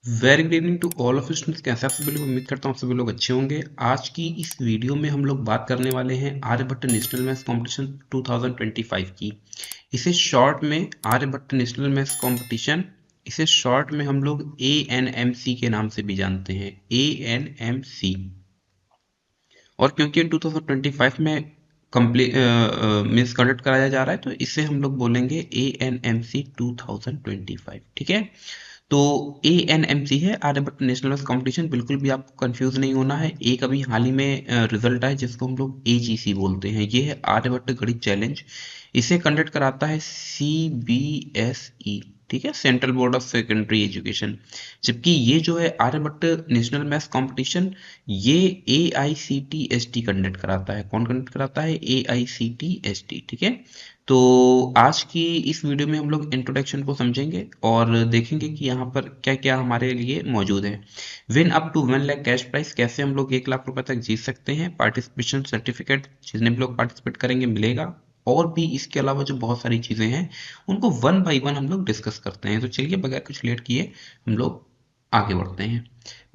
Very good evening to all of students. कैसे आप सभी लोग? उम्मीद करता हूँ आप सभी लोग अच्छे होंगे। आज की इस वीडियो में हम लोग बात करने वाले हैं आर्यभट्ट नेशनल मैथ्स कॉम्पिटिशन 2025 की। इसे शॉर्ट में आर्यभट्ट नेशनल मैथ्स कॉम्पिटिशन, इसे शॉर्ट में हम लोग ANMC के नाम से भी जानते हैं, ANMC। और क्योंकि 2025 में कंप्लीट मीन्स कंडक्ट कराया जा रहा है तो इसे हम लोग बोलेंगे ANMC 2025। ठीक है, तो ANMC है आर्यभट्ट नेशनल मैथ्स कॉम्पिटिशन। बिल्कुल भी आपको कंफ्यूज नहीं होना है। एक अभी हाल ही में रिजल्ट आया जिसको हम लोग AGC बोलते हैं। ये है आर्यभट्ट गणित चैलेंज। इसे कंडक्ट कराता है CBSE, ठीक है, central board of secondary education. जबकि ये जो है आर्यभट्ट नेशनल मैथ्स कॉम्पिटिशन, ये AICTST कंडक्ट कराता है। कौन कंडक्ट कराता है? AICTST। ठीक है, तो आज की इस वीडियो में हम लोग इंट्रोडक्शन को समझेंगे और देखेंगे कि यहाँ पर क्या क्या हमारे लिए मौजूद है। Win up to 1 lakh cash prize, कैसे हम लोग 1 लाख रुपए तक जीत सकते हैं। पार्टिसिपेशन सर्टिफिकेट जितने भी लोग पार्टिसिपेट करेंगे मिलेगा। और भी इसके अलावा जो बहुत सारी चीजें हैं उनको वन बाई वन हम लोग डिस्कस करते हैं। तो चलिए बगैर कुछ लेट किए हम लोग आगे बढ़ते हैं।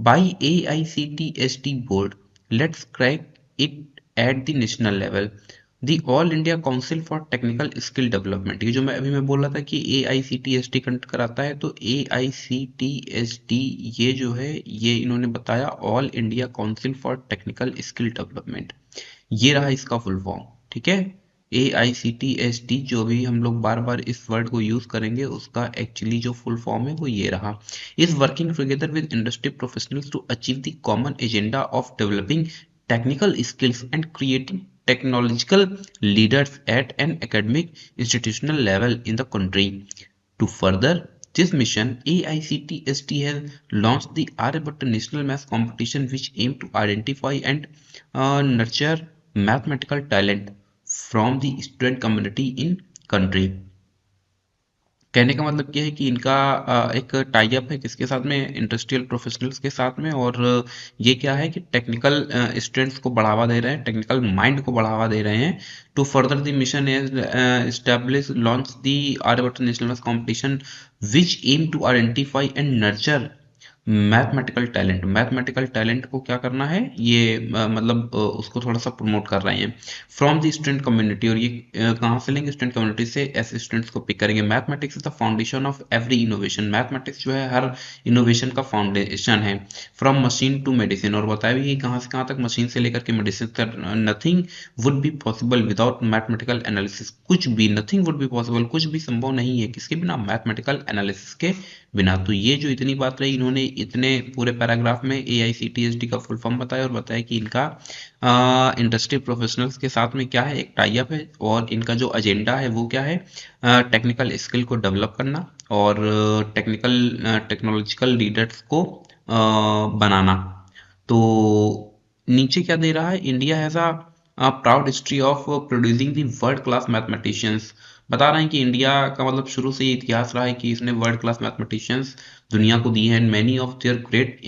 By AICTST board, let's crack it at the national level. The all India council for technical skill development, ये जो मैं बोल रहा था कि AICTST कंडक्ट कराता है, तो AICTST ये जो है ये इन्होंने बताया all India council for technical skill development. ये रहा इसका फुल फॉर्म। ठीक है, AICTST जो भी हम लोग बार बार इस वर्ड को यूज करेंगे उसका एक्चुअली जो फुल फॉर्म है वो ये रहा। Is working together with industry professionals to achieve the common agenda of developing technical skills and creating technological leaders at an academic institutional level in the country. To further this mission, AICTST has launched the Aryabhatta National Maths Competition, which aim to identify and nurture mathematical talent from the student community in country. कहने का मतलब क्या है कि इनका एक tie up है किसके साथ में? इंडस्ट्रियल प्रोफेशनल्स के साथ में। और ये क्या है कि टेक्निकल स्टूडेंट्स को बढ़ावा दे रहे हैं, टेक्निकल माइंड को बढ़ावा दे रहे हैं। To further the mission is establish launch the Aryabhatta national maths competition which aim to identify and nurture mathematical talent. Mathematical talent को क्या करना है? ये मतलब उसको थोड़ा सा प्रमोट कर रहे हैं फ्रॉम द स्टूडेंट कम्युनिटी। और ये कहाँ से लेंगे? स्टूडेंट कम्युनिटी से ऐसे स्टूडेंट्स को पिक करेंगे। Mathematics is the foundation of every innovation. Mathematics जो है हर इनोवेशन का फाउंडेशन है। फ्रॉम मशीन टू मेडिसिन, और बताया भी कहाँ से कहाँ तक, मशीन से लेकर के मेडिसिन तक। Nothing would be possible without mathematical analysis. कुछ भी, नथिंग वुड बी पॉसिबल, कुछ भी संभव नहीं है किसके बिना? मैथमेटिकल एनालिसिस के बिना। तो ये जो इतनी बात रही, इन्होंने इतने पूरे पैराग्राफ में AICTST का फुल फॉर्म बताया और बताया कि इनका इंडस्ट्री प्रोफेशनल्स के साथ में क्या है, एक टाई अप है। और इनका जो एजेंडा है वो क्या है? टेक्निकल स्किल को डेवलप करना और टेक्नोलॉजिकल लीडर्स को बनाना। तो नीचे क्या दे रहा है? India has a proud history of producing the world class mathematicians. बता रहे हैं कि इंडिया का मतलब शुरू से ये इतिहास रहा है कि इसने वर्ल्ड क्लास मैथमेटिशियंस दुनिया को दी है। Many of their great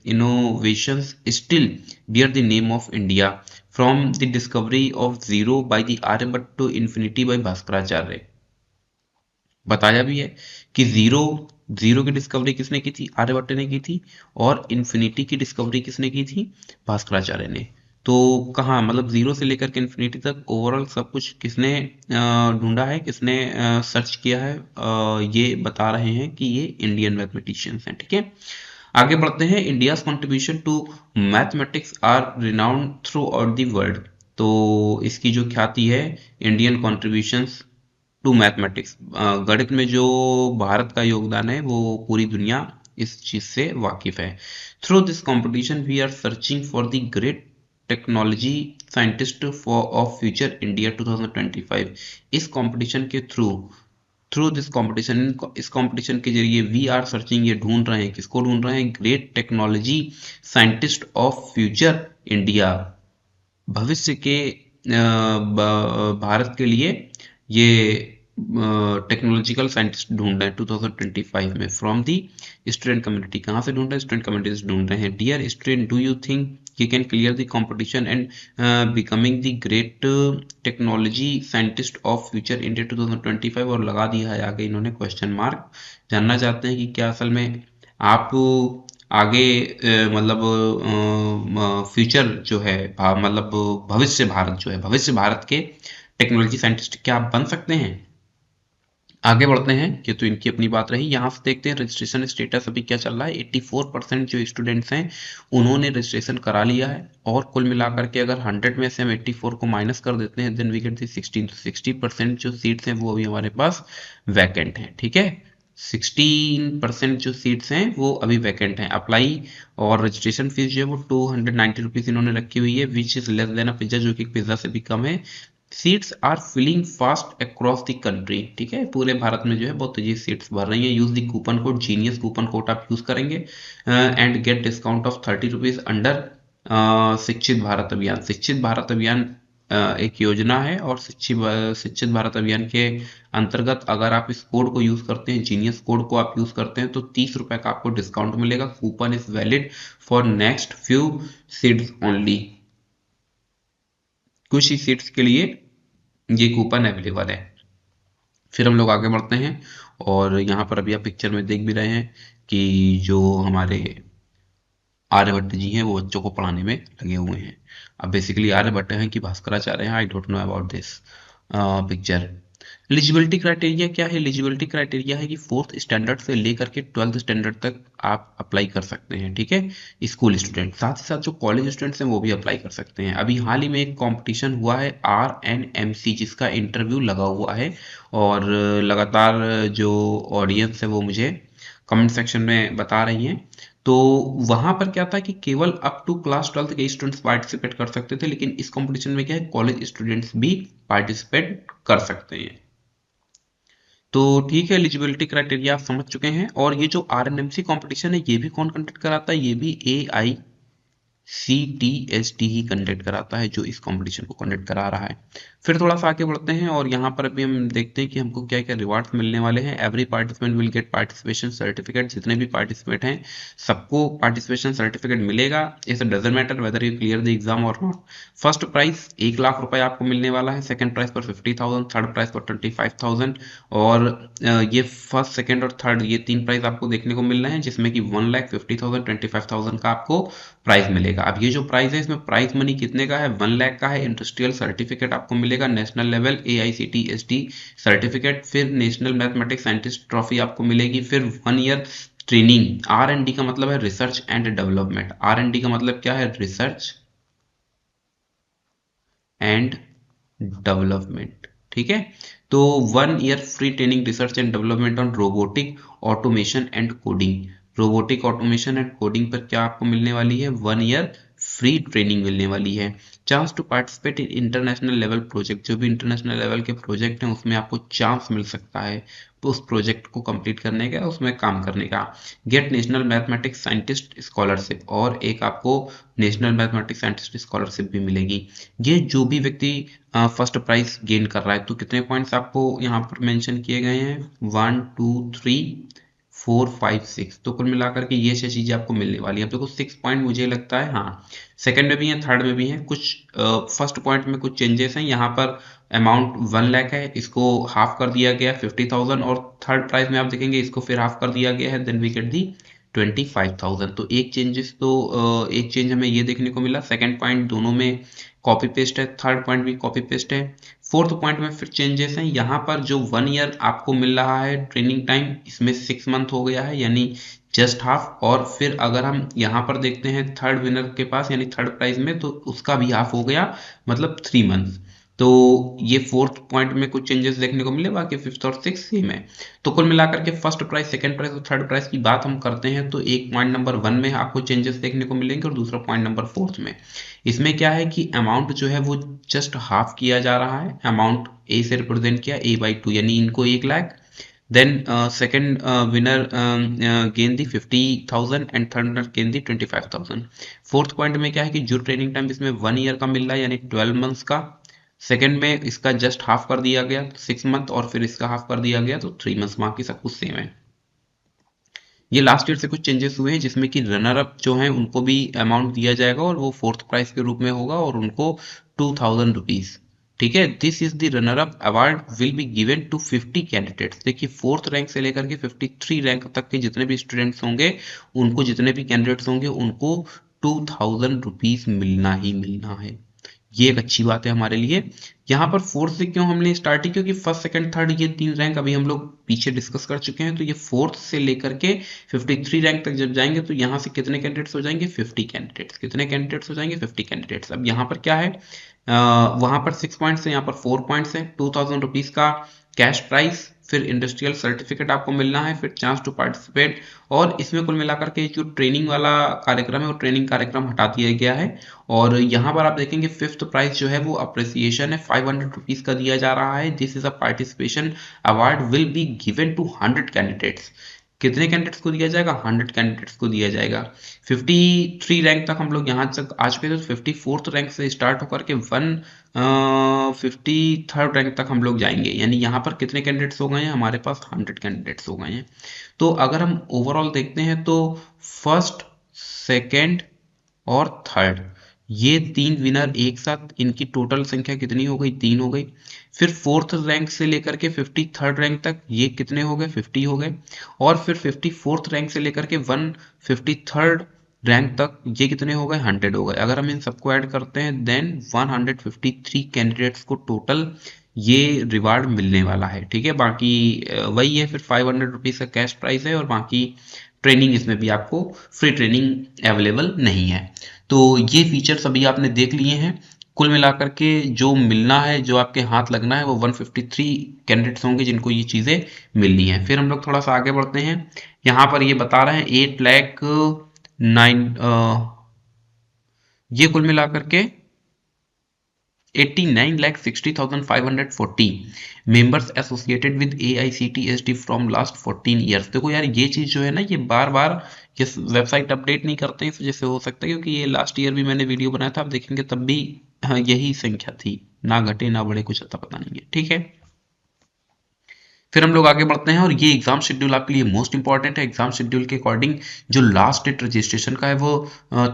innovations still bear the name of India, from the discovery of zero by the Aryabhatta to infinity by Bhaskaracharya. बताया भी है कि जीरो जीरो की डिस्कवरी किसने की थी? आर्यभट्ट ने की थी। और इन्फिनिटी की डिस्कवरी किसने की थी? भास्कराचार्य ने। तो कहाँ, मतलब जीरो से लेकर के इन्फिनिटी तक ओवरऑल सब कुछ किसने ढूंढा है, किसने सर्च किया है? ये बता रहे हैं कि ये इंडियन मैथमेटिशियंस हैं। ठीक है, आगे बढ़ते हैं। India's contribution to mathematics are renowned throughout the world. तो इसकी जो ख्याति है, इंडियन कॉन्ट्रीब्यूशंस टू मैथमेटिक्स, गणित में जो भारत का योगदान है वो पूरी दुनिया इस चीज से वाकिफ है। Through this competition we are searching for the great technology scientist for of future India 2025। इस कंपटीशन के थ्रू, थ्रू दिस कंपटीशन, इस कंपटीशन के जरिए वी आर सर्चिंग, ये ढूंढ रहे हैं, किसको ढूंढ रहे हैं? Great technology scientist of future India, भविष्य के भारत के लिए ये टेक्नोलॉजिकल साइंटिस्ट ढूंढ रहे हैं 2025 में फ्रॉम दी स्टूडेंट कम्युनिटी। कहाँ से ढूंढ रहे हैं? स्टूडेंट कम्युनिटी से ढूंढ रहे हैं। Dear student, do you think you can clear the competition and becoming the great technology scientist of future India 2025? और लगा दिया है आगे इन्होंने क्वेश्चन मार्क। जानना चाहते हैं कि क्या असल में आप आगे मतलब फ्यूचर जो है मतलब भविष्य भारत जो है, भविष्य भारत के टेक्नोलॉजी साइंटिस्ट क्या आप बन सकते हैं? आगे बढ़ते हैं, ये तो इनकी अपनी बात रही। यहाँ से देखते हैं रजिस्ट्रेशन स्टेटस अभी क्या चल रहा है। 84% जो स्टूडेंट्स हैं उन्होंने रजिस्ट्रेशन करा लिया है, और कुल मिलाकर के अगर 100 में से हम 84 को माइनस कर देते हैं देन वी गेट दी 16। तो 60% जो सीट्स हैं वो अभी हमारे पास वैकेंट हैं। ठीक है, 16% जो सीट्स हैं वो अभी वैकेंट हैं। अप्लाई और रजिस्ट्रेशन फीस जो है वो 290 रुपीज इन्होंने रखी हुई है, which is less than a pizza, जो कि पिज्जा से भी कम है। Seats are filling fast across the country. ठीक है, पूरे भारत में जो है बहुत तेजी से सीट्स भर रही है। Use the coupon code genius, coupon code आप यूज करेंगे and get discount of 30 rupees under शिक्षित भारत अभियान। शिक्षित भारत अभियान एक योजना है, और शिक्षित भारत अभियान के अंतर्गत अगर आप इस कोड को यूज करते हैं, जीनियस कोड को आप यूज करते हैं, तो 30 रुपए का आपको डिस्काउंट मिलेगा। Coupon is valid for next few seats only. कुछ ही सीट्स के लिए ये कूपन अवेलेबल है। फिर हम लोग आगे बढ़ते हैं, और यहाँ पर अभी आप पिक्चर में देख भी रहे हैं कि जो हमारे आर्यभट्ट जी हैं वो बच्चों को पढ़ाने में लगे हुए हैं। अब बेसिकली आर्यभट्ट हैं कि भास्कराचार्य हैं, I don't know about this picture. Eligibility criteria क्या है? एलिजिबिलिटी क्राइटेरिया है कि 4th स्टैंडर्ड से लेकर के 12th स्टैंडर्ड तक आप अप्लाई कर सकते हैं। ठीक है, स्कूल स्टूडेंट, साथ ही साथ जो कॉलेज स्टूडेंट्स हैं वो भी अप्लाई कर सकते हैं। अभी हाल ही में एक कंपटीशन हुआ है RNMC, जिसका इंटरव्यू लगा हुआ है, और लगातार जो ऑडियंस है वो मुझे कमेंट सेक्शन में बता रही हैं। तो वहां पर क्या था कि केवल अप टू क्लास 12th के स्टूडेंट्स पार्टिसिपेट कर सकते थे, लेकिन इस कंपटीशन में क्या है, कॉलेज स्टूडेंट्स भी पार्टिसिपेट कर सकते हैं। तो ठीक है, एलिजिबिलिटी क्राइटेरिया आप समझ चुके हैं। और ये जो RNMC कंपटीशन है ये भी कौन कंडक्ट कराता है? ये भी AICTST ही कंडक्ट कराता है, जो इस कंपटीशन को कंडक्ट करा रहा है। फिर थोड़ा सा आगे बढ़ते हैं, और यहाँ पर अभी हम देखते हैं कि हमको क्या क्या रिवार्ड्स मिलने वाले हैं। Every participant will get participation certificate. जितने भी पार्टिसिपेट हैं सबको पार्टिसिपेशन सर्टिफिकेट मिलेगा। It doesn't matter whether you clear the exam और नॉट। फर्स्ट प्राइज 1 लाख रुपए आपको मिलने वाला है, सेकंड प्राइज पर 50,000, थर्ड प्राइज पर 25,000, और ये फर्स्ट सेकंड और थर्ड ये 3 प्राइज आपको देखने को मिल रहे हैं, जिसमें कि 1,50,000, 25,000 का आपको प्राइज मिलेगा। अब ये जो प्राइस है इसमें प्राइज मनी कितने का है? 1 लाख का है। इंडस्ट्रियल सर्टिफिकेट आपको मिलेगा, नेशनल लेवल AICTST सर्टिफिकेट। फिर नेशनल मैथमेटिक्स साइंटिस्ट ट्रॉफी आपको मिलेगी। फिर 1 ईयर ट्रेनिंग। R&D का मतलब है रिसर्च एंड डेवलपमेंट। R&D का मतलब क्या है? Research and development. ठीक है, तो 1 year free training research and development on robotic automation and coding. Robotic automation and coding पर क्या आपको मिलने वाली है? 1 ईयर फ्री ट्रेनिंग मिलने वाली है। Chance to participate in international level project. जो भी इंटरनेशनल लेवल के प्रोजेक्ट हैं उसमें आपको चांस मिल सकता है तो उस प्रोजेक्ट को कंप्लीट करने का, उसमें काम करने का। Get national mathematics scientist scholarship, और एक आपको नेशनल मैथमेटिक्स साइंटिस्ट स्कॉलरशिप भी मिलेगी। ये जो भी व्यक्ति फर्स्ट प्राइज गेन कर रहा है, तो कितने पॉइंट्स आपको यहाँ पर मेंशन किए गए हैं? 1 2 3 4 5 6, तो कुल मिलाकर के ये 6 चीजें आपको मिलने वाली है। अब देखो 6 पॉइंट मुझे लगता है, हाँ, सेकंड में भी है, थर्ड में भी है। कुछ फर्स्ट पॉइंट में कुछ चेंजेस हैं। यहाँ पर अमाउंट 1 लाख है, इसको हाफ कर दिया गया 50,000, और थर्ड प्राइज में आप देखेंगे इसको फिर हाफ कर दिया गया है, देन वी गेट दी 25,000। तो एक चेंजेस तो एक चेंज हमें ये देखने को मिला। सेकंड पॉइंट दोनों में कॉपी पेस्ट है, थर्ड पॉइंट भी कॉपी पेस्ट है। फोर्थ पॉइंट में फिर चेंजेस हैं। यहाँ पर जो 1 ईयर आपको मिल रहा है ट्रेनिंग टाइम, इसमें 6 मंथ हो गया है, यानी जस्ट हाफ। और फिर अगर हम यहाँ पर देखते हैं थर्ड विनर के पास, यानी थर्ड प्राइज में, तो उसका भी हाफ हो गया, मतलब 3 मंथ। तो ये फोर्थ पॉइंट में कुछ चेंजेस देखने को मिले, बाकी फिफ्थ और सिक्स सेम है। तो कुल मिलाकर के फर्स्ट प्राइस, सेकंड प्राइस और थर्ड प्राइस की बात हम करते हैं, तो एक पॉइंट नंबर 1 में आपको चेंजेस देखने को मिलेंगे, और दूसरा पॉइंट नंबर 4 में। इसमें क्या है कि अमाउंट जो है वो जस्ट हाफ किया जा रहा है। अमाउंट ए से रिप्रेजेंट किया, A/2, यानी इनको 1 lakh. Then second winner gain the 50,000 and third winner gain the 25,000। Fourth point में क्या है कि जो ट्रेनिंग टाइम इसमें 1 ईयर का मिल रहा है, यानी 12 मंथ्स का। सेकंड में इसका जस्ट हाफ कर दिया गया 6 मंथ, और फिर इसका हाफ कर दिया गया तो 3 मंथ्स। बाकी सब कुछ सेम है। ये लास्ट ईयर से कुछ चेंजेस हुए हैं, जिसमें कि रनर अप जो हैं उनको भी अमाउंट दिया जाएगा, और वो फोर्थ प्राइस के रूप में होगा, और उनको 2,000 रुपीज ठीक है। This is the runner up award will be given to 50 candidates. देखिए 4th रैंक से लेकर के 53 रैंक तक के जितने भी स्टूडेंट्स होंगे, उनको जितने भी कैंडिडेट्स होंगे, उनको 2000 रुपीज मिलना ही मिलना है। ये एक अच्छी बात है हमारे लिए। यहाँ पर 4th से क्यों हमने स्टार्ट की, क्योंकि फर्स्ट सेकंड थर्ड ये 3 रैंक अभी हम लोग पीछे डिस्कस कर चुके हैं। तो ये 4th से लेकर के 53 रैंक तक जब जाएंगे तो यहाँ से कितने कैंडिडेट्स हो जाएंगे, 50 कैंडिडेट्स। कितने कैंडिडेट्स हो जाएंगे, 50 कैंडिडेट्स। अब यहाँ पर क्या है, वहां पर 6 पॉइंट्स है, यहाँ पर 4 पॉइंट्स है। 2000 रुपीज का कैश प्राइस, फिर इंडस्ट्रियल सर्टिफिकेट आपको मिलना है, फिर चांस टू पार्टिसिपेट। और इसमें कुल मिलाकर के जो ट्रेनिंग वाला कार्यक्रम है वो ट्रेनिंग कार्यक्रम हटा दिया गया है। और यहाँ पर आप देखेंगे 5th प्राइज जो है वो अप्रिसिएशन है, 500 रुपीज का दिया जा रहा है। This is a participation award will be given to 100 candidates. कितने कैंडिडेट्स को दिया जाएगा, 100 कैंडिडेट्स को दिया जाएगा। 53 रैंक तक हम लोग यहाँ तक आ चुके थे, तो 54th रैंक से स्टार्ट होकर के 53rd रैंक तक हम लोग जाएंगे। यानी यहाँ पर कितने कैंडिडेट्स हो गए हैं, हमारे पास 100 कैंडिडेट्स हो गए हैं। तो अगर हम ओवरऑल देखते हैं तो फर्स्ट, सेकेंड और थर्ड, ये 3 विनर एक साथ, इनकी टोटल संख्या कितनी हो गई, 3 हो गई। फिर 4th रैंक से लेकर के 53rd रैंक तक ये कितने हो गए, 50 हो गए। और फिर 54th रैंक से लेकर के 153rd रैंक तक ये कितने हो गए, 100 हो गए। अगर हम इन सबको ऐड करते हैं देन 153 कैंडिडेट्स को टोटल ये रिवार्ड मिलने वाला है। ठीक है, बाकी वही है, फिर 500 रुपीज का कैश प्राइस है और बाकी ट्रेनिंग इसमें भी आपको फ्री ट्रेनिंग अवेलेबल नहीं है। तो ये फीचर्स अभी आपने देख लिए हैं। कुल मिलाकर के जो मिलना है, जो आपके हाथ लगना है, वो 153 कैंडिडेट्स होंगे जिनको ये चीज़ें मिलनी है। फिर हम लोग थोड़ा सा आगे बढ़ते हैं। यहाँ पर ये बता रहे हैं 8 लाख 9 ये कुल मिलाकर के 89,60,540 members associated with AICTSD from last 14 years. देखो यार, ये चीज जो है ना, ये बार बार ये वेबसाइट अपडेट नहीं करते हैं, इस वजह से हो सकता है, क्योंकि ये लास्ट ईयर भी मैंने वीडियो बनाया था, आप देखेंगे तब भी हाँ, यही संख्या थी, ना घटे ना बढ़े, कुछ अता पता नहीं है। ठीक है, फिर हम लोग आगे बढ़ते हैं और ये एग्जाम शेड्यूल आपके लिए मोस्ट इंपॉर्टेंट है। एग्जाम शेड्यूल के अकॉर्डिंग जो लास्ट डेट रजिस्ट्रेशन का है वो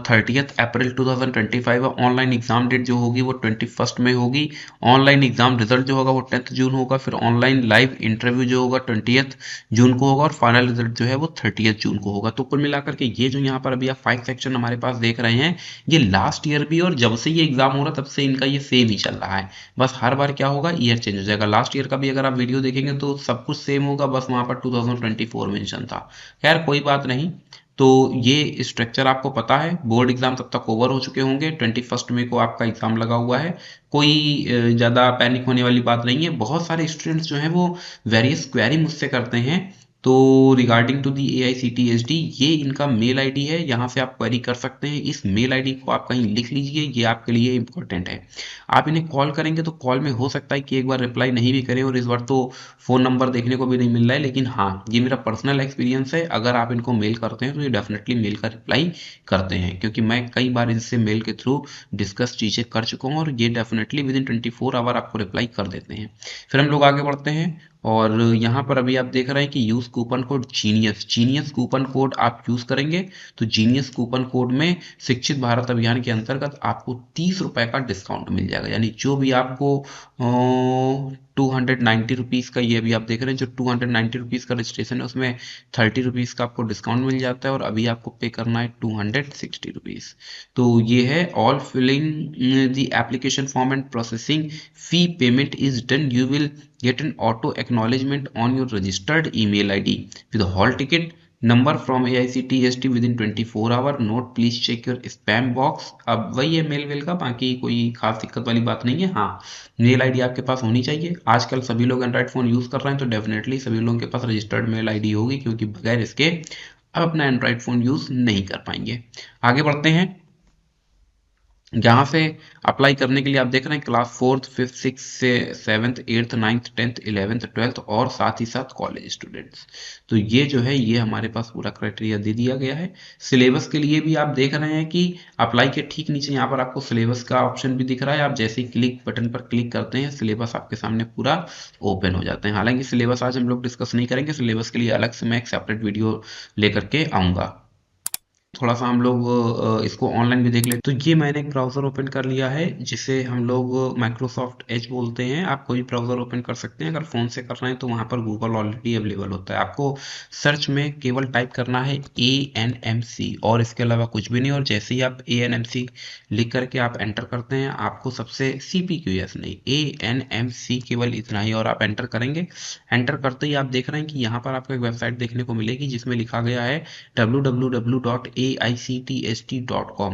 30 अप्रैल 2025 है। ऑनलाइन एग्जाम डेट जो होगी वो 21 में होगी। ऑनलाइन एग्जाम रिजल्ट जो होगा वो 10 जून होगा। फिर ऑनलाइन लाइव इंटरव्यू जो होगा 20 जून को होगा और फाइनल रिजल्ट जो है वो 30 जून को होगा। तो कुल मिलाकर के ये जो यहाँ पर अभी आप 5 सेक्शन हमारे पास देख रहे हैं, ये लास्ट ईयर भी और जब से ये एग्जाम हो रहा तब से इनका ये सेम ही चल रहा है। बस हर बार क्या होगा, ईयर चेंज हो जाएगा। लास्ट ईयर का भी अगर आप वीडियो देखेंगे तो सब कुछ सेम होगा, बस वहां पर 2024 मेंशन था। खैर कोई बात नहीं। तो ये स्ट्रक्चर आपको पता है। बोर्ड एग्जाम तब तक ओवर हो चुके होंगे, 21 मई को आपका एग्जाम लगा हुआ है। कोई ज़्यादा पैनिक होने वाली बात नहीं है। बहुत सारे स्टूडेंट्स जो हैं वो वेरियस क्वेरी मुझसे करते हैं, तो रिगार्डिंग टू दी AICTSD ये इनका मेल आईडी है, यहाँ से आप क्वेरी कर सकते हैं। इस मेल आईडी को आप कहीं लिख लीजिए, ये आपके लिए इंपॉर्टेंट है। आप इन्हें कॉल करेंगे तो कॉल में हो सकता है कि एक बार रिप्लाई नहीं भी करें, और इस बार तो फ़ोन नंबर देखने को भी नहीं मिल रहा है, लेकिन हाँ, ये मेरा पर्सनल एक्सपीरियंस है। अगर आप इनको मेल करते हैं तो ये डेफिनेटली मेल का रिप्लाई करते हैं, क्योंकि मैं कई बार इनसे मेल के थ्रू डिस्कस चीज़ें कर चुका हूँ और ये डेफिनेटली विद इन 24 आवर आपको रिप्लाई कर देते हैं। फिर हम लोग आगे बढ़ते हैं और यहाँ पर अभी आप देख रहे हैं कि use coupon code genius, genius coupon code आप यूज करेंगे तो जीनियस कूपन कोड में शिक्षित भारत अभियान के अंतर्गत आपको 30 रुपए का डिस्काउंट मिल जाएगा। यानी जो भी आपको 290 रुपीज़ का, ये अभी आप देख रहे हैं जो 290 रुपीज़ का रजिस्ट्रेशन है उसमें 30 रुपीज़ का आपको डिस्काउंट मिल जाता है, और अभी आपको पे करना है 260 रुपीज़। तो ये है all filling the application form and processing fee payment is done, you will get an auto acknowledgement on your registered email ID with a hall ticket number from AICTSD within 24 hour. Note please check your spam box। अब वही है mail well का, बाकी कोई खास दिक्कत वाली बात नहीं है। हाँ, मेल आईडी आपके पास होनी चाहिए। आजकल सभी लोग एंड्रॉइड फोन यूज कर रहे हैं तो डेफिनेटली सभी लोगों के पास रजिस्टर्ड मेल आईडी होगी, क्योंकि बगैर इसके आप अपना एंड्रॉइड फोन यूज नहीं कर पाएंगे। आगे बढ़ते हैं। यहाँ से अप्लाई करने के लिए आप देख रहे हैं क्लास 4th 5th 6th से 7th 8th 9th 10th 11th 12th और साथ ही साथ कॉलेज स्टूडेंट्स। तो ये जो है ये हमारे पास पूरा क्राइटेरिया दे दिया गया है। सिलेबस के लिए भी आप देख रहे हैं कि अप्लाई के ठीक नीचे यहाँ पर आपको सिलेबस का ऑप्शन भी दिख रहा है। आप जैसे ही क्लिक बटन पर क्लिक करते हैं सिलेबस आपके सामने पूरा ओपन हो जाते हैं। हालांकि सिलेबस आज हम लोग डिस्कस नहीं करेंगे, सिलेबस के लिए अलग से मैं एक सेपरेट वीडियो लेकर के आऊँगा। थोड़ा सा हम लोग इसको ऑनलाइन भी देख ले। तो ये मैंने एक ब्राउज़र ओपन कर लिया है जिसे हम लोग माइक्रोसॉफ्ट एज बोलते हैं। आप कोई ब्राउज़र ओपन कर सकते हैं। अगर फ़ोन से कर रहे हैं तो वहाँ पर गूगल ऑलरेडी अवेलेबल होता है। आपको सर्च में केवल टाइप करना है ANMC और इसके अलावा कुछ भी नहीं। और जैसे ही आप ANMC लिख करके आप एंटर करते हैं, आपको सबसे CPQS नहीं, ANMC केवल इतना ही, और आप एंटर करेंगे। एंटर करते ही आप देख रहे हैं कि यहाँ पर आपको एक वेबसाइट देखने को मिलेगी जिसमें लिखा गया है www.aictst.com।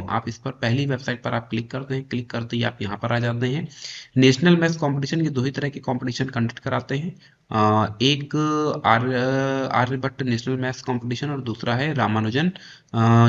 आप इस पर पहली वेबसाइट पर आप क्लिक करते हैं। क्लिक करते ही आप यहाँ पर आ जाते हैं। नेशनल मैथ्स कंपटीशन के दो ही तरह के कंपटीशन कंडक्ट कराते हैं। एक आर्यभट्ट नेशनल मैथ्स कंपटीशन और दूसरा है रामानुजन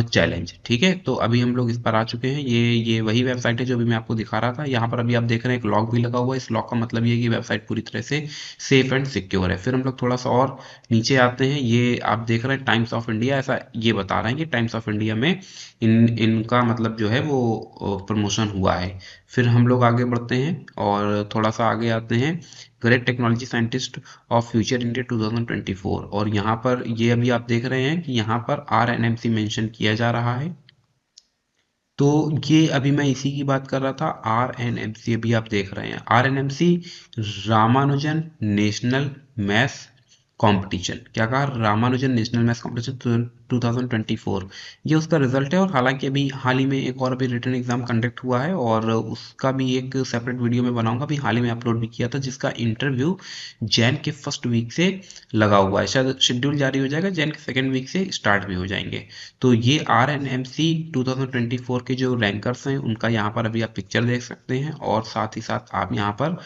चैलेंज। ठीक है, तो अभी हम लोग इस पर आ चुके हैं। ये वही वेबसाइट है जो अभी मैं आपको दिखा रहा था। यहाँ पर अभी आप देख रहे हैं एक लॉक भी लगा हुआ है। इस लॉक का मतलब ये है कि वेबसाइट पूरी तरह से सेफ एंड सिक्योर है। फिर हम लोग थोड़ा सा और नीचे आते हैं। ये आप देख रहे हैं टाइम्स ऑफ इंडिया, ऐसा ये बता रहे हैं कि टाइम्स ऑफ इंडिया में इनका मतलब जो है वो प्रमोशन हुआ है। फिर हम लोग आगे बढ़ते हैं और थोड़ा सा आगे आते हैं। Great technology scientist of future India 2024, और यहाँ पर ये अभी आप देख रहे हैं कि यहाँ पर RNMC मेंशन किया जा रहा है। तो ये अभी मैं इसी की बात कर रहा था। RNMC अभी आप देख रहे हैं, RNMC Ramanujan national maths competition. क्या कहा? रामानुजन नेशनल मैथ्स कंपटीशन 2024, ये उसका रिजल्ट है। और हालांकि अभी हाल ही में एक और भी रिटन एग्जाम कंडक्ट हुआ है और उसका भी एक सेपरेट वीडियो में बनाऊंगा। अभी हाल ही में अपलोड भी किया था, जिसका इंटरव्यू जैन के फर्स्ट वीक से लगा हुआ है। शायद शेड्यूल जारी हो जाएगा, जैन के सेकेंड वीक से स्टार्ट भी हो जाएंगे। तो ये RNMC 2024 के जो रैंकर्स हैं उनका यहाँ पर अभी आप पिक्चर देख सकते हैं, और साथ ही साथ आप यहाँ पर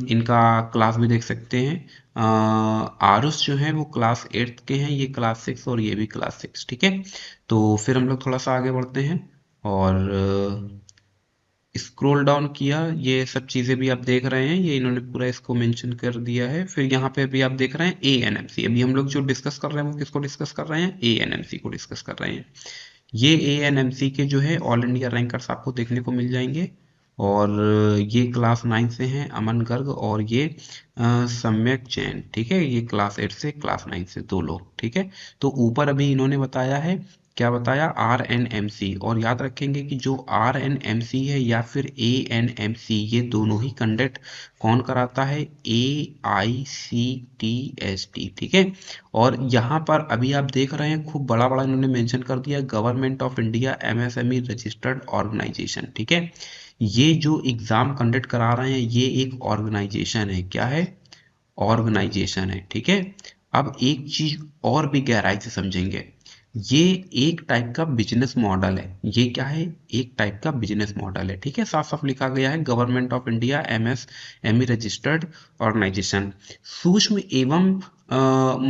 इनका क्लास भी देख सकते हैं। आरुष जो है वो क्लास 8 के हैं, ये क्लास 6 और ये भी क्लास 6। ठीक है, तो फिर हम लोग थोड़ा सा आगे बढ़ते हैं और स्क्रॉल डाउन किया। ये सब चीज़ें भी आप देख रहे हैं, ये इन्होंने पूरा इसको मेंशन कर दिया है। फिर यहाँ पे भी आप देख रहे हैं ANMC। अभी हम लोग जो डिस्कस कर रहे हैं वो किसको डिस्कस कर रहे हैं? ANMC को डिस्कस कर रहे हैं। ये ANMC के जो है ऑल इंडिया रैंकर्स आपको देखने को मिल जाएंगे। और ये क्लास 9 से हैं अमन गर्ग, और ये सम्यक जैन। ठीक है, ये क्लास 8 से, क्लास 9 से दो लोग। ठीक है, तो ऊपर अभी इन्होंने बताया है, क्या बताया? RNMC। और याद रखेंगे कि जो RNMC है या फिर ANMC, ये दोनों ही कंडक्ट कौन कराता है? AICTST। ठीक है, और यहाँ पर अभी आप देख रहे हैं खूब बड़ा बड़ा इन्होंने मेंशन कर दिया, government of India MSME registered organisation. ठीक है, ये जो एग्जाम कंडक्ट करा रहे हैं ये एक ऑर्गेनाइजेशन है। क्या है? ऑर्गेनाइजेशन है। ठीक है, अब एक चीज और भी गहराई से समझेंगे। ये एक टाइप का बिजनेस मॉडल है। ये क्या है? एक टाइप का बिजनेस मॉडल है। ठीक है, साफ साफ लिखा गया है government of India MSME registered organisation. सूक्ष्म एवं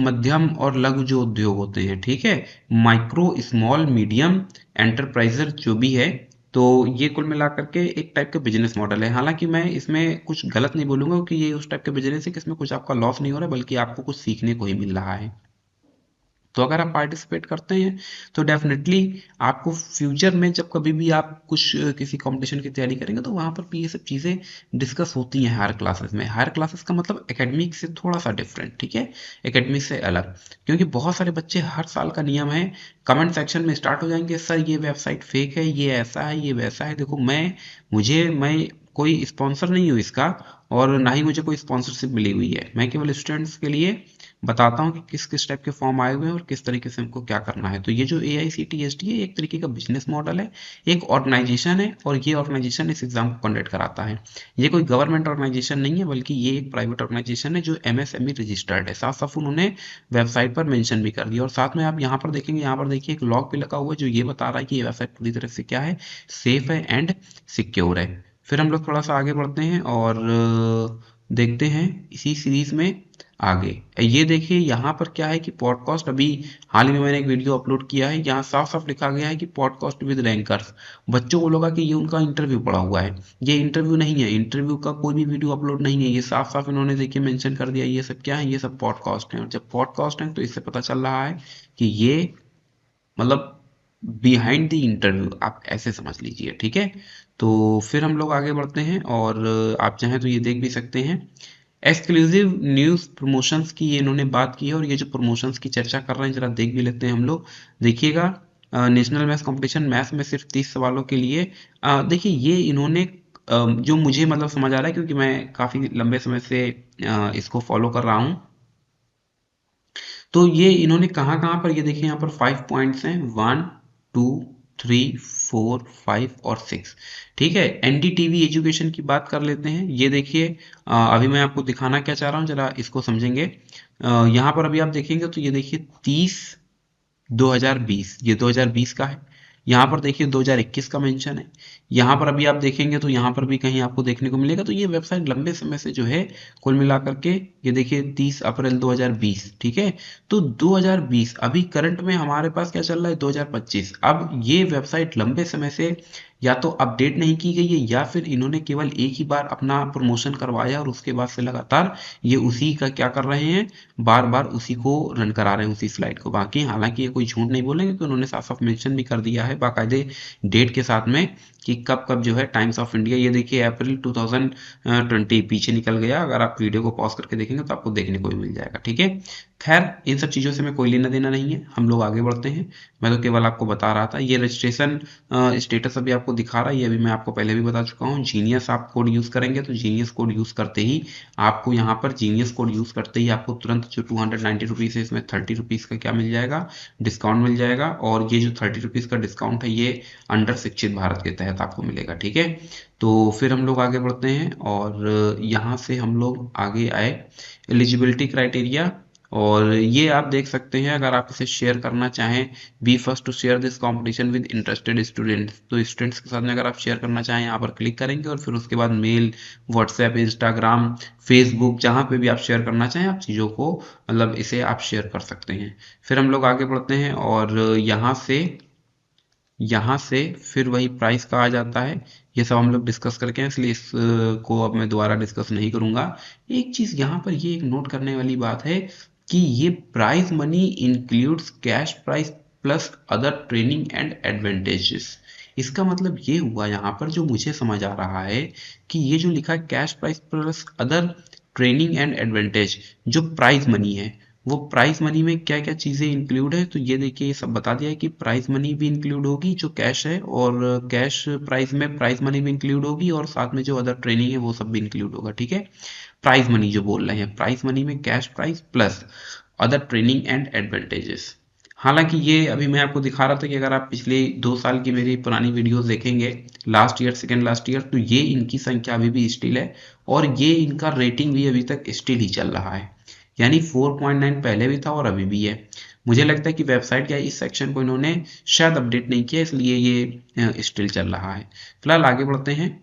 मध्यम और लघु जो उद्योग होते हैं, ठीक है, माइक्रो स्मॉल मीडियम एंटरप्राइजर जो भी है, तो ये कुल मिलाकर के एक टाइप का बिजनेस मॉडल है। हालांकि मैं इसमें कुछ गलत नहीं बोलूंगा क्योंकि ये उस टाइप का बिजनेस है कि इसमें कुछ आपका लॉस नहीं हो रहा है, बल्कि आपको कुछ सीखने को ही मिल रहा है। तो अगर आप पार्टिसिपेट करते हैं तो डेफिनेटली आपको फ्यूचर में जब कभी भी आप कुछ किसी कंपटीशन की तैयारी करेंगे तो वहां पर भी ये सब चीज़ें डिस्कस होती हैं हायर क्लासेस में। हायर क्लासेस का मतलब एकेडमिक से थोड़ा सा डिफरेंट। ठीक है, एकेडमिक से अलग, क्योंकि बहुत सारे बच्चे, हर साल का नियम है, कमेंट सेक्शन में स्टार्ट हो जाएंगे, सर ये वेबसाइट फेक है, ये ऐसा है, ये वैसा है। देखो, मैं कोई स्पॉन्सर नहीं हूँ इसका, और ना ही मुझे कोई स्पॉन्सरशिप मिली हुई है। मैं केवल स्टूडेंट्स के लिए बताता हूँ कि किस किस टाइप के फॉर्म आए हुए हैं और किस तरीके से हमको क्या करना है। तो ये जो AICTST है, एक तरीके का बिजनेस मॉडल है, एक ऑर्गेनाइजेशन है, और ये ऑर्गेनाइजेशन इस एग्जाम को कंडक्ट कराता है। ये कोई गवर्नमेंट ऑर्गेनाइजेशन नहीं है, बल्कि ये एक प्राइवेट ऑर्गेनाइजेशन है जो MSME रजिस्टर्ड है। साफ साफ उन्होंने वेबसाइट पर मेंशन भी कर दिया। और साथ में आप यहाँ पर देखेंगे, यहाँ पर देखिए एक लॉग भी लगा हुआ है जो ये बता रहा है कि ये वेबसाइट पूरी तरह से क्या है? सेफ है एंड सिक्योर है। फिर हम लोग थोड़ा सा आगे बढ़ते हैं और देखते हैं इसी सीरीज में आगे। ये देखिए यहाँ पर क्या है कि पॉडकास्ट, अभी हाल ही में मैंने एक वीडियो अपलोड किया है, यहाँ साफ साफ लिखा गया है कि पॉडकास्ट विद रैंकर्स। बच्चों को लगा कि ये उनका इंटरव्यू पड़ा हुआ है। ये इंटरव्यू नहीं है, इंटरव्यू का कोई भी वीडियो अपलोड नहीं है। ये साफ साफ इन्होंने देखिए मेंशन कर दिया, ये सब क्या है? ये सब पॉडकास्ट है। और जब पॉडकास्ट है तो इससे पता चल रहा है कि ये मतलब बिहाइंड द इंटरव्यू, आप ऐसे समझ लीजिए। ठीक है, तो फिर हम लोग आगे बढ़ते हैं और आप चाहें तो ये देख भी सकते हैं। एक्सक्लूसिव न्यूज़ प्रमोशंस की ये इन्होंने बात की है, और ये जो प्रमोशंस की चर्चा कर रहे हैं जरा देख भी लेते हैं हम लोग। देखिएगा, नेशनल मैथ्स कंपटीशन मैथ्स में सिर्फ 30 सवालों के लिए देखिए ये इन्होंने जो मुझे मतलब समझ आ रहा है, क्योंकि मैं काफ़ी लंबे समय से इसको फॉलो कर रहा हूँ, तो ये इन्होंने कहाँ कहाँ पर, ये देखिए यहाँ पर 5 पॉइंट्स हैं, 1 2 3 4 5 और 6। ठीक है, एनडीटीवी एजुकेशन की बात कर लेते हैं। ये देखिए अभी मैं आपको दिखाना क्या चाह रहा हूँ, जरा इसको समझेंगे। यहाँ पर अभी आप देखेंगे तो ये देखिए 30 2020, ये 2020 का है। यहाँ पर देखिए 2021 का मेंशन है। यहाँ पर अभी आप देखेंगे तो यहाँ पर भी कहीं आपको देखने को मिलेगा। तो ये वेबसाइट लंबे समय से जो है कुल मिलाकर के, ये देखिए 30 अप्रैल 2020, ठीक है। तो 2020 अभी करंट में हमारे पास क्या चल रहा है, 2025। अब ये वेबसाइट लंबे समय से या तो अपडेट नहीं की गई है, या फिर इन्होंने केवल एक ही बार अपना प्रमोशन करवाया और उसके बाद से लगातार ये उसी का क्या कर रहे हैं, बार बार उसी को रन करा रहे हैं, उसी स्लाइड को। बाकी हालांकि ये कोई झूठ नहीं बोलेंगे, कि उन्होंने साफ साफ मेंशन भी कर दिया है बाकायदे डेट के साथ में, कि कब कब जो है टाइम्स ऑफ इंडिया, ये देखिए अप्रैल 2020 पीछे निकल गया। अगर आप वीडियो को पॉज करके देखेंगे तो आपको देखने को भी मिल जाएगा, ठीक है। खैर इन सब चीज़ों से मैं कोई लेना देना नहीं है, हम लोग आगे बढ़ते हैं। मैं तो केवल आपको बता रहा था। ये रजिस्ट्रेशन स्टेटस अभी आपको दिखा रहा है, ये अभी मैं आपको पहले भी बता चुका हूँ। जीनियस आप कोड यूज़ करेंगे तो जीनियस कोड यूज़ करते ही आपको यहाँ पर, जीनियस कोड यूज़ करते ही आपको तुरंत जो 290 रुपीज़ है, इसमें 30 रुपीज़ का क्या मिल जाएगा, डिस्काउंट मिल जाएगा। और ये जो 30 रुपीज़ का डिस्काउंट है, ये अंडर शिक्षित भारत के तहत आपको मिलेगा, ठीक है। तो फिर हम लोग आगे बढ़ते हैं, और यहाँ से हम लोग आगे आए एलिजिबिलिटी क्राइटेरिया। और ये आप देख सकते हैं, अगर आप इसे शेयर करना चाहें, be first to share this competition with interested students, तो स्टूडेंट्स के साथ में अगर आप शेयर करना चाहें, यहाँ पर क्लिक करेंगे और फिर उसके बाद मेल, व्हाट्सएप, इंस्टाग्राम, फेसबुक, जहाँ पे भी आप शेयर करना चाहें, आप चीज़ों को मतलब इसे आप शेयर कर सकते हैं। फिर हम लोग आगे बढ़ते हैं, और यहाँ से फिर वही प्राइस का आ जाता है। ये सब हम लोग डिस्कस करके हैं, इसलिए इसको अब मैं दोबारा डिस्कस नहीं करूंगा। एक चीज़ यहाँ पर ये एक नोट करने वाली बात है, कि ये prize money includes cash prize plus other training and advantages. इसका मतलब ये हुआ यहाँ पर, जो मुझे समझ आ रहा है, कि ये जो लिखा है cash prize plus other training and advantage, जो प्राइज मनी है, वो प्राइस मनी में क्या क्या चीज़ें इंक्लूड है। तो ये देखिए ये सब बता दिया है कि प्राइस मनी भी इंक्लूड होगी जो कैश है, और कैश प्राइस में प्राइस मनी भी इंक्लूड होगी, और साथ में जो अदर ट्रेनिंग है वो सब भी इंक्लूड होगा, ठीक है। प्राइस मनी जो बोल रहे हैं, प्राइस मनी में cash prize plus other training and advantages. हालांकि ये अभी मैं आपको दिखा रहा था कि अगर आप पिछले 2 साल की मेरी पुरानी वीडियोस देखेंगे, last year, second last year, तो ये इनकी संख्या अभी भी स्टिल है, और ये इनका रेटिंग भी अभी तक स्टिल ही चल रहा है। यानी 4.9 पहले भी था और अभी भी है। मुझे लगता है कि वेबसाइट या इस सेक्शन को इन्होंने शायद अपडेट नहीं किया, इसलिए ये स्टिल चल रहा है। फिलहाल आगे बढ़ते हैं।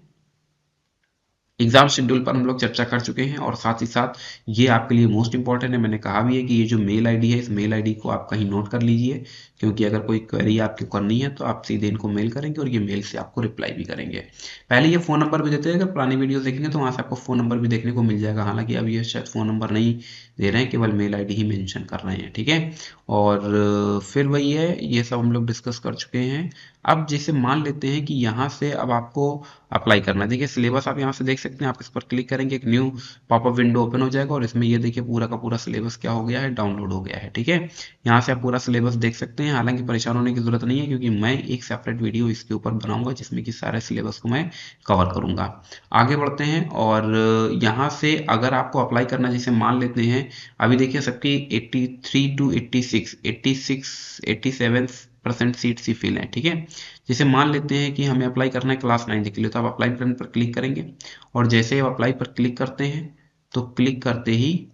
एग्जाम शेड्यूल पर हम लोग चर्चा कर चुके हैं, और साथ ही साथ ये आपके लिए मोस्ट इंपॉर्टेंट है। मैंने कहा भी है कि ये जो मेल आईडी है, इस मेल आईडी को आप कहीं नोट कर लीजिए, क्योंकि अगर कोई क्वेरी आपको करनी है तो आप सीधे इनको मेल करेंगे, और ये मेल से आपको रिप्लाई भी करेंगे। पहले ये फ़ोन नंबर भी देते हैं, अगर पुरानी वीडियो देखेंगे तो वहाँ से आपको फ़ोन नंबर भी देखने को मिल जाएगा। हालांकि अब ये शायद फ़ोन नंबर नहीं दे रहे हैं, केवल मेल आई डी ही मैंशन कर रहे हैं, ठीक है। और फिर वही है, ये सब हम लोग डिस्कस कर चुके हैं। अब जैसे मान लेते हैं कि यहाँ से अब आपको अप्लाई करना है। देखिए सिलेबस आप यहाँ से देख सकते हैं, आप इस पर क्लिक करेंगे, एक न्यू पॉपअप विंडो ओपन हो जाएगा, और इसमें ये देखिए पूरा का पूरा सिलेबस क्या हो गया है, डाउनलोड हो गया है, ठीक है। यहाँ से आप पूरा सिलेबस देख सकते हैं। हालांकि परेशान होने की जरूरत नहीं है, क्योंकि मैं एक सेपरेट वीडियो इसके ऊपर बनाऊंगा, जिसमें कि सारे सिलेबस को मैं कवर करूंगा। आगे बढ़ते हैं, और यहाँ से अगर आपको अप्लाई करना, जैसे मान लेते हैं अभी देखिए सबकी 83 टू 87% सीट्स ही फिल है, ठीक है। जैसे मान लेते हैं कि हमें अप्लाई करना है क्लास 9 के लिए, तो आप अप्लाई बटन पर क्लिक करेंगे, और जैसे ही आप अप्लाई पर क्लिक करते हैं, तो क्लिक करते ही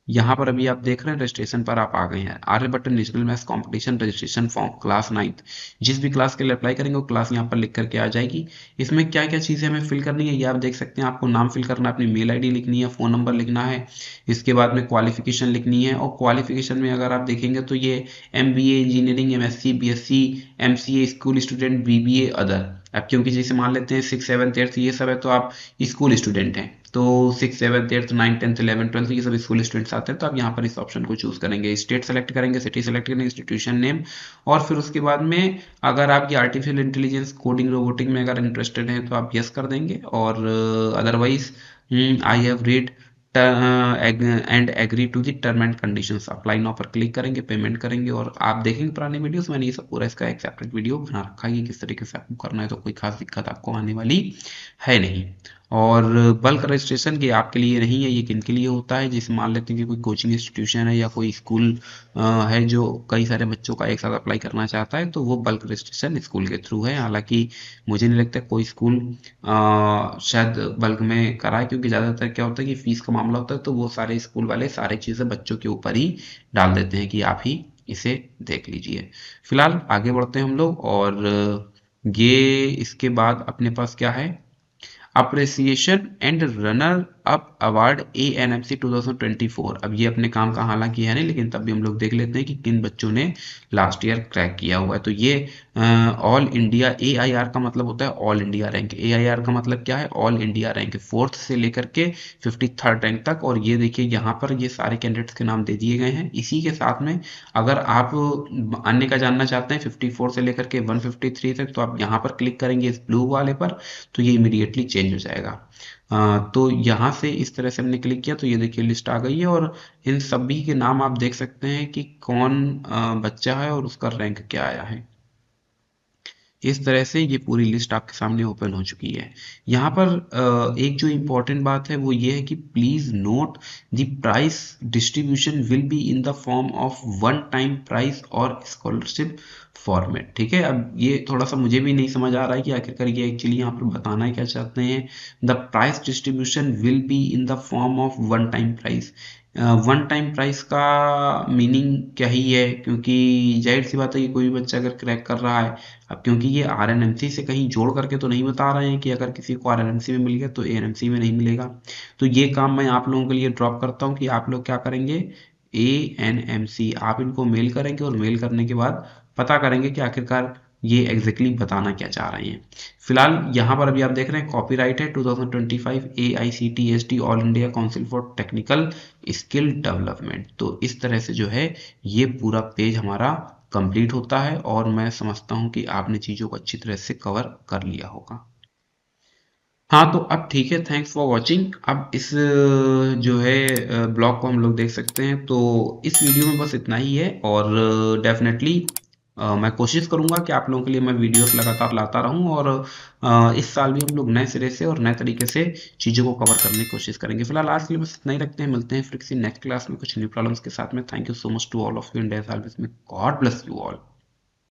यहाँ पर अभी आप देख रहे हैं रजिस्ट्रेशन पर आप आ गए हैं। Aryabhatta national maths competition registration form class 9, जिस भी क्लास के लिए अप्लाई करेंगे वो क्लास यहाँ पर लिख करके आ जाएगी। इसमें क्या क्या चीज़ें हमें फिल करनी है ये आप देख सकते हैं। आपको नाम फिल करना है, अपनी मेल आईडी लिखनी है, फ़ोन नंबर लिखना है, इसके बाद में क्वालिफिकेशन लिखनी है। और क्वालिफिकेशन में अगर आप देखेंगे तो ये MBA engineering, MSc, BSc, MCA, school student, BBA other. अब क्योंकि जैसे मान लेते हैं 6, 7, 8 ये सब है, तो आप स्कूल स्टूडेंट हैं, तो 6, 7, 8, 9, 10, 11, 12 ये सब स्कूल स्टूडेंट्स आते हैं। तो आप यहाँ पर इस ऑप्शन को चूज करेंगे, स्टेट सेलेक्ट करेंगे, सिटी सेलेक्ट करेंगे, इंस्टीट्यूशन नेम, और फिर उसके बाद में अगर आप ये आर्टिफिशियल इंटेलिजेंस, कोडिंग, रोबोटिक में अगर इंटरेस्टेड हैं तो आप यस कर देंगे। और otherwise I have read and agree to the term and conditions. Apply now पर क्लिक करेंगे, पेमेंट करेंगे और आप देखेंगे पुराने वीडियोस, मैंने ये सब पूरा इसका एक सेपरेट वीडियो बना रखा है कि किस तरीके से आपको करना है, तो कोई खास दिक्कत आपको आने वाली है नहीं। और बल्क रजिस्ट्रेशन ये आपके लिए नहीं है, ये किन के लिए होता है, जैसे मान लेते हैं कि कोई कोचिंग इंस्टीट्यूशन है या कोई स्कूल है जो कई सारे बच्चों का एक साथ अप्लाई करना चाहता है, तो वो बल्क रजिस्ट्रेशन स्कूल के थ्रू है। हालांकि मुझे नहीं लगता कोई स्कूल शायद बल्क में कराए, क्योंकि ज़्यादातर क्या होता है कि फीस का मामला होता है, तो वो सारे स्कूल वाले सारी चीज़ें बच्चों के ऊपर ही डाल देते हैं कि आप ही इसे देख लीजिए। फिलहाल आगे बढ़ते हैं हम लोग, और ये इसके बाद अपने पास क्या है, appreciation and runner up award ANMC 2024। अब ये अपने काम का हालांकि है नहीं, लेकिन तब भी हम लोग देख लेते हैं कि किन बच्चों ने लास्ट ईयर क्रैक किया हुआ है। तो ये ऑल इंडिया AIR का मतलब होता है ऑल इंडिया रैंक। AIR का मतलब क्या है, ऑल इंडिया रैंक, 4th से लेकर के 53rd रैंक तक। और ये देखिए यहाँ पर ये सारे कैंडिडेट्स के नाम दे दिए गए हैं। इसी के साथ में अगर आप अन्य का जानना चाहते हैं 54 से लेकर के 153 तक, तो आप यहाँ पर क्लिक करेंगे इस ब्लू वाले पर, तो ये इमीडिएटली चेंज हो जाएगा। तो यहाँ से इस तरह से हमने क्लिक किया तो ये देखिए लिस्ट आ गई है, और इन सभी के नाम आप देख सकते हैं कि कौन बच्चा है और उसका रैंक क्या आया है। इस तरह से ये पूरी लिस्ट आपके सामने ओपन हो चुकी है। यहाँ पर एक जो इम्पोर्टेंट बात है वो ये है कि please note the price distribution will be in the form of one time price और स्कॉलरशिप फॉर्मेट। ठीक है, अब ये थोड़ा सा मुझे भी नहीं समझ आ रहा है कि आखिरकार ये एक्चुअली यहाँ पर बताना क्या चाहते हैं। The price distribution will be in the form of one time price. One time price का मीनिंग क्या ही है, क्योंकि जाहिर सी बात है कि कोई भी बच्चा अगर क्रैक कर रहा है, अब क्योंकि ये RNMC से कहीं जोड़ करके तो नहीं बता रहे हैं कि अगर किसी को RNMC में मिल गया तो ANMC में नहीं मिलेगा। तो ये काम मैं आप लोगों के लिए ड्रॉप करता हूँ कि आप लोग क्या करेंगे, ANMC आप इनको मेल करेंगे, और मेल करने के बाद पता करेंगे कि आखिरकार ये एग्जैक्टली बताना क्या चाह रहे हैं। फिलहाल यहाँ पर अभी आप देख रहे हैं कॉपीराइट है 2025 AICTE all India council for technical skill development. तो इस तरह से जो है ये पूरा पेज हमारा कंप्लीट होता है, और मैं समझता हूँ कि आपने चीज़ों को अच्छी तरह से कवर कर लिया होगा। हाँ, तो अब ठीक है, थैंक्स फॉर वॉचिंग। अब इस जो है ब्लॉग को हम लोग देख सकते हैं। तो इस वीडियो में बस इतना ही है, और डेफिनेटली मैं कोशिश करूंगा कि आप लोगों के लिए मैं वीडियोस लगातार लाता रहूं, और इस साल भी हम लोग नए सिरे से और नए तरीके से चीज़ों को कवर करने की कोशिश करेंगे। फिलहाल आज के लिए बस इतना ही रखते हैं, मिलते हैं फिर किसी नेक्स्ट क्लास में कुछ न्यू प्रॉब्लम्स के साथ में। Thank you so much to all of you, and as always may God bless you all.